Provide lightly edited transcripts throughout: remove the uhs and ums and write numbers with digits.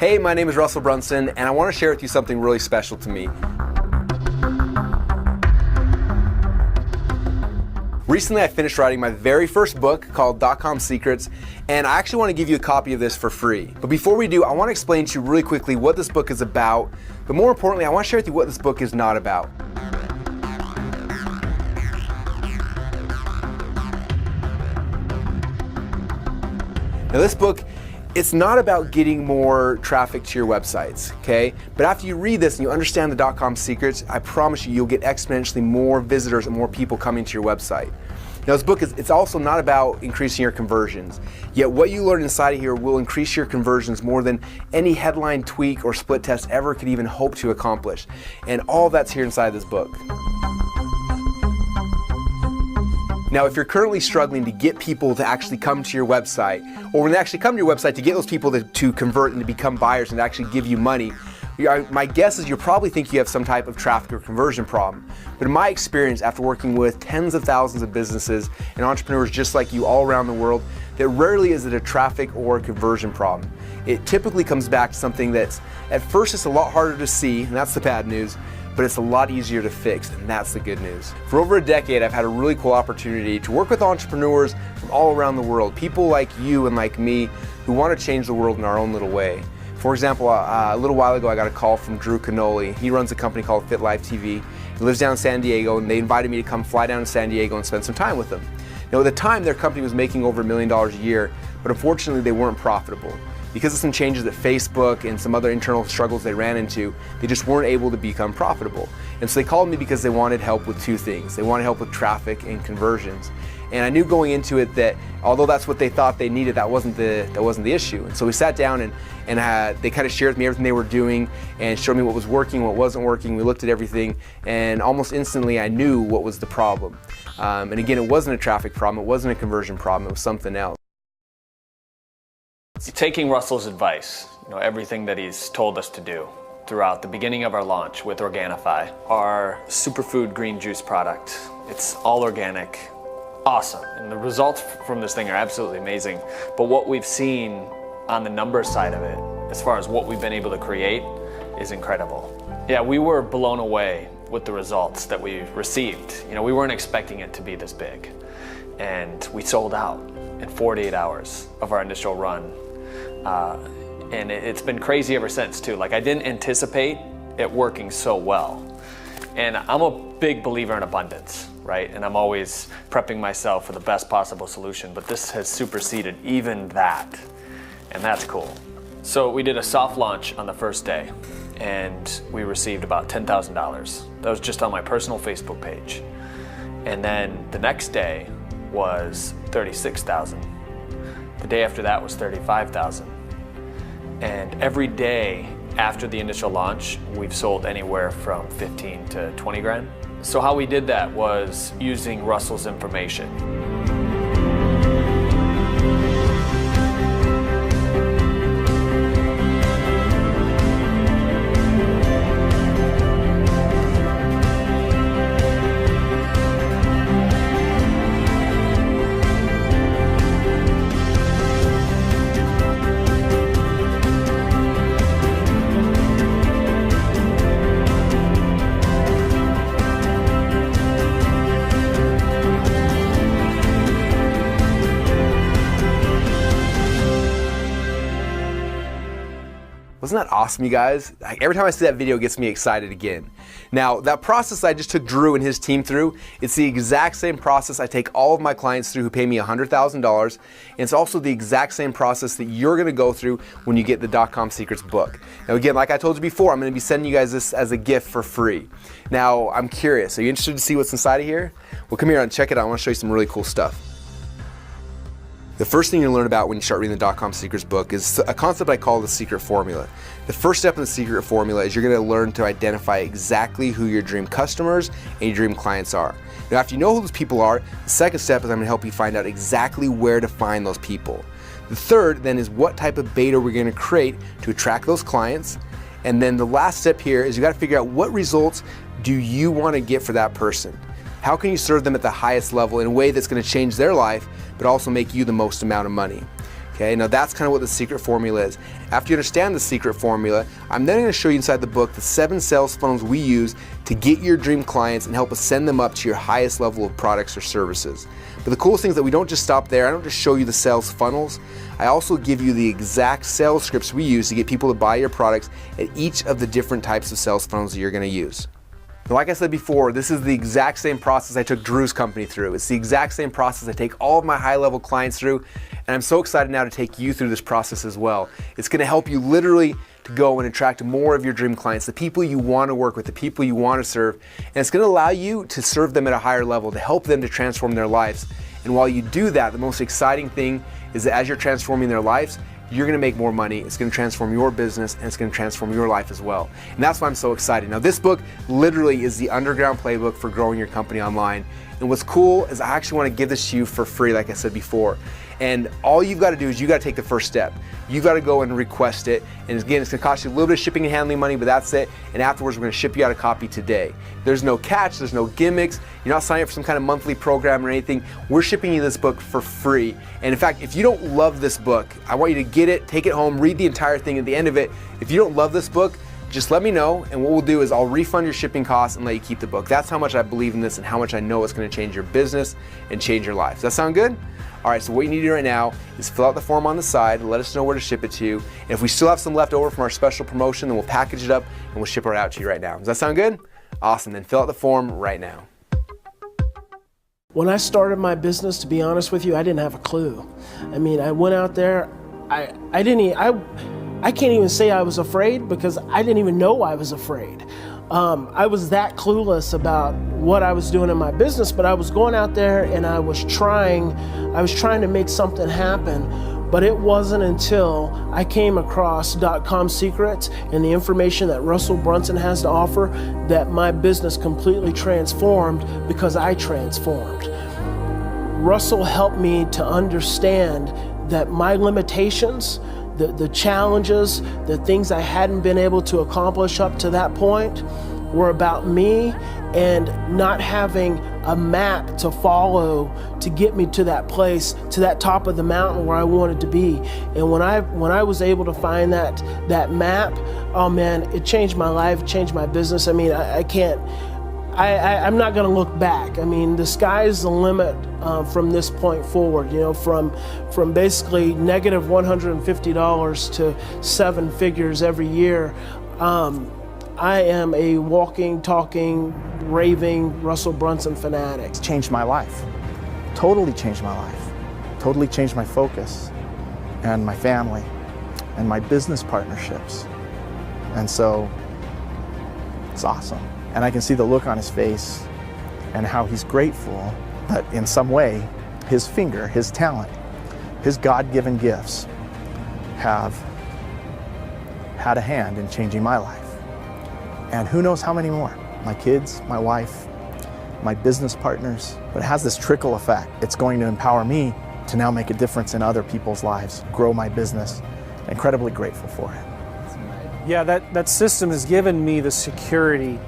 Hey, my name is Russell Brunson, and I want to share with you something really special to me. Recently, I finished writing my very first book called DotCom Secrets, and I actually want to give you a copy of this for free. But before we do, I want to explain to you really quickly what this book is about, but more importantly, I want to share with you what this book is not about. Now, this book, it's not about getting more traffic to your websites, okay? But after you read this and you understand the DotCom Secrets, I promise you, you'll get exponentially more visitors and more people coming to your website. Now, this book it's also not about increasing your conversions, yet what you learn inside of here will increase your conversions more than any headline tweak or split test ever could even hope to accomplish. And all that's here inside this book. Now, if you're currently struggling to get people to actually come to your website, or when they actually come to your website, to get those people to convert and to become buyers and to actually give you money, my guess is you probably think you have some type of traffic or conversion problem. But in my experience, after working with tens of thousands of businesses and entrepreneurs just like you all around the world, that rarely is it a traffic or a conversion problem. It typically comes back to something that's, at first, it's a lot harder to see, and that's the bad news, but it's a lot easier to fix, and that's the good news. For over a decade, I've had a really cool opportunity to work with entrepreneurs from all around the world, people like you and like me who want to change the world in our own little way. For example, a little while ago, I got a call from Drew Canoli. He runs a company called Fit Life TV. He lives down in San Diego, and they invited me to come fly down to San Diego and spend some time with them. Now, at the time, their company was making over $1 million a year, but unfortunately, they weren't profitable. Because of some changes at Facebook and some other internal struggles they ran into, they just weren't able to become profitable. And so they called me because they wanted help with two things. They wanted help with traffic and conversions. And I knew going into it that although that's what they thought they needed, that wasn't the issue. And so we sat down and they kind of shared with me everything they were doing and showed me what was working, what wasn't working. We looked at everything, and almost instantly I knew what was the problem. And again, it wasn't a traffic problem, it wasn't a conversion problem, it was something else. Taking Russell's advice, everything that he's told us to do throughout the beginning of our launch with Organifi, our superfood green juice product. It's all organic, awesome, and the results from this thing are absolutely amazing. But what we've seen on the numbers side of it, as far as what we've been able to create, is incredible. Yeah, we were blown away with the results that we received. We weren't expecting it to be this big, and we sold out in 48 hours of our initial run. And it's been crazy ever since too. I didn't anticipate it working so well. And I'm a big believer in abundance, right? And I'm always prepping myself for the best possible solution, but this has superseded even that. And that's cool. So we did a soft launch on the first day, and we received about $10,000. That was just on my personal Facebook page. And then the next day was $36,000. The day after that was $35,000. And every day after the initial launch, we've sold anywhere from 15 to 20 grand. So how we did that was using Russell's information. Wasn't that awesome, you guys? Every time I see that video, it gets me excited again. Now, that process I just took Drew and his team through, it's the exact same process I take all of my clients through who pay me $100,000. And it's also the exact same process that you're gonna go through when you get the DotCom Secrets book. Now again, like I told you before, I'm gonna be sending you guys this as a gift for free. Now, I'm curious, are you interested to see what's inside of here? Well, come here and check it out. I wanna show you some really cool stuff. The first thing you'll learn about when you start reading the DotCom Secrets book is a concept I call the secret formula. The first step in the secret formula is you're going to learn to identify exactly who your dream customers and your dream clients are. Now, after you know who those people are, the second step is I'm going to help you find out exactly where to find those people. The third then is what type of beta we're going to create to attract those clients. And then the last step here is you got to figure out what results do you want to get for that person. How can you serve them at the highest level in a way that's going to change their life, but also make you the most amount of money? Okay, now that's kind of what the secret formula is. After you understand the secret formula, I'm then going to show you inside the book the 7 sales funnels we use to get your dream clients and help us send them up to your highest level of products or services. But the coolest thing is that we don't just stop there. I don't just show you the sales funnels. I also give you the exact sales scripts we use to get people to buy your products at each of the different types of sales funnels that you're going to use. Like I said before, this is the exact same process I took Drew's company through. It's the exact same process I take all of my high-level clients through, and I'm so excited now to take you through this process as well. It's going to help you literally to go and attract more of your dream clients, the people you want to work with, the people you want to serve, and it's going to allow you to serve them at a higher level, to help them to transform their lives. And while you do that, the most exciting thing is that as you're transforming their lives, you're going to make more money, it's going to transform your business, and it's going to transform your life as well. And that's why I'm so excited. Now, this book literally is the underground playbook for growing your company online. And what's cool is I actually want to give this to you for free, like I said before. And all you've got to do is you got to take the first step. You've got to go and request it. And again, it's going to cost you a little bit of shipping and handling money, but that's it. And afterwards, we're going to ship you out a copy today. There's no catch, there's no gimmicks. You're not signing up for some kind of monthly program or anything. We're shipping you this book for free. And in fact, if you don't love this book, I want you to get it, take it home, read the entire thing. At the end of it, if you don't love this book, just let me know, and what we'll do is I'll refund your shipping costs and let you keep the book. That's how much I believe in this and how much I know it's going to change your business and change your life. Does that sound good? All right, so what you need to do right now is fill out the form on the side, let us know where to ship it to you, and if we still have some left over from our special promotion, then we'll package it up and we'll ship it out to you right now. Does that sound good? Awesome, then fill out the form right now. When I started my business, to be honest with you, I didn't have a clue. I mean, I went out there, I can't even say I was afraid because I didn't even know I was afraid. I was that clueless about what I was doing in my business, but I was going out there and I was trying to make something happen. But it wasn't until I came across DotCom Secrets and the information that Russell Brunson has to offer that my business completely transformed because I transformed. Russell helped me to understand that my limitations, the challenges, the things I hadn't been able to accomplish up to that point were about me and not having a map to follow to get me to that place, to that top of the mountain where I wanted to be. And when I was able to find that map, oh man, it changed my life, changed my business. I mean, I'm not going to look back. I mean, the sky's the limit from this point forward. You know, from basically negative $150 to 7 figures every year. I am a walking, talking, raving Russell Brunson fanatic. It's changed my life. Totally changed my life. Totally changed my focus and my family and my business partnerships. And so it's awesome. And I can see the look on his face and how he's grateful that in some way his finger, his talent, his God-given gifts have had a hand in changing my life. And who knows how many more? My kids, my wife, my business partners. But it has this trickle effect. It's going to empower me to now make a difference in other people's lives, grow my business. Incredibly grateful for it. Yeah, that system has given me the security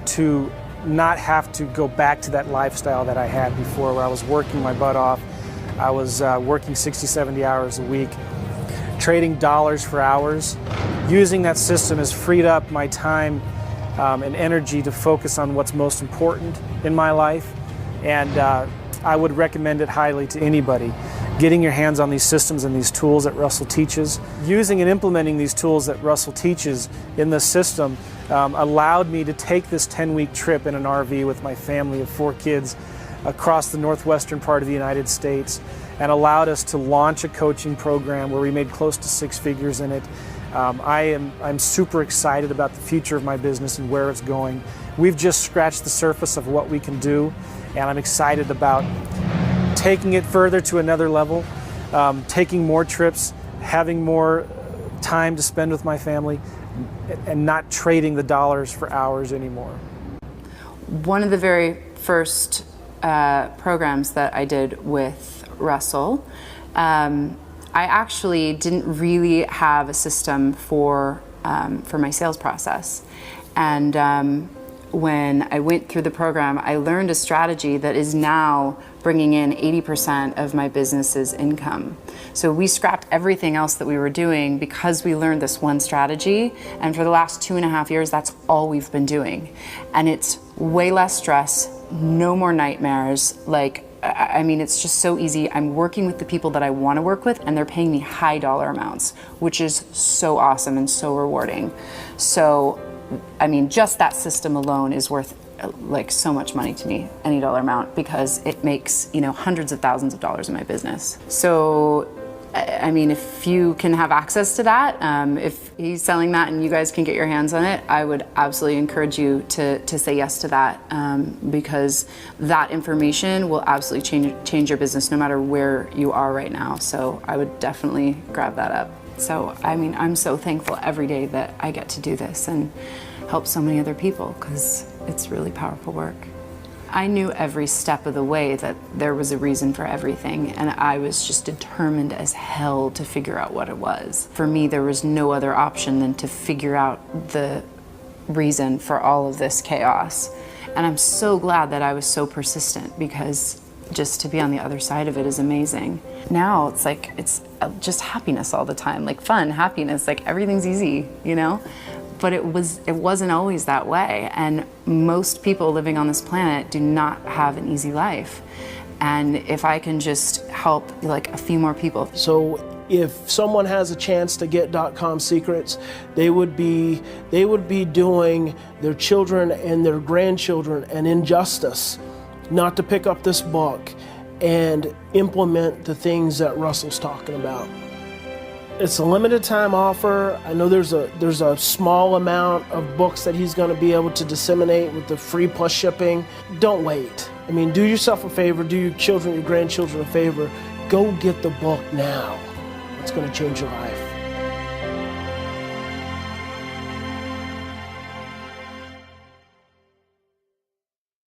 to not have to go back to that lifestyle that I had before, where I was working my butt off. I was working 60, 70 hours a week, trading dollars for hours. Using that system has freed up my time and energy to focus on what's most important in my life. And I would recommend it highly to anybody. Getting your hands on these systems and these tools that Russell teaches. Using and implementing these tools that Russell teaches in this system allowed me to take this 10-week trip in an RV with my family of 4 kids across the northwestern part of the United States, and allowed us to launch a coaching program where we made close to 6 figures in it. I'm super excited about the future of my business and where it's going. We've just scratched the surface of what we can do, and I'm excited about taking it further to another level, taking more trips, having more time to spend with my family, and not trading the dollars for hours anymore. One of the very first programs that I did with Russell, I actually didn't really have a system for my sales process. And when I went through the program, I learned a strategy that is now bringing in 80% of my business's income. So we scrapped everything else that we were doing because we learned this one strategy. And for the last 2.5 years, that's all we've been doing. And it's way less stress, no more nightmares. Like, I mean, it's just so easy. I'm working with the people that I want to work with, and they're paying me high dollar amounts, which is so awesome and so rewarding. So, I mean, just that system alone is worth like so much money to me, any dollar amount, because it makes, you know, hundreds of thousands of dollars in my business. So, I mean, if you can have access to that, if he's selling that and you guys can get your hands on it, I would absolutely encourage you to say yes to that, because that information will absolutely change your business no matter where you are right now. So I would definitely grab that up. So, I mean, I'm so thankful every day that I get to do this and help so many other people, because it's really powerful work. I knew every step of the way that there was a reason for everything, and I was just determined as hell to figure out what it was. For me, there was no other option than to figure out the reason for all of this chaos. And I'm so glad that I was so persistent, because just to be on the other side of it is amazing. Now it's like, it's just happiness all the time, like fun, happiness, like everything's easy, you know? But it wasn't always that way. And most people living on this planet do not have an easy life. And if I can just help like a few more people. So if someone has a chance to get DotCom Secrets, they would be doing their children and their grandchildren an injustice not to pick up this book and implement the things that Russell's talking about. It's a limited time offer. I know there's a small amount of books that he's going to be able to disseminate with the free plus shipping. Don't wait. I mean, do yourself a favor, do your children, your grandchildren a favor. Go get the book now. It's going to change your life.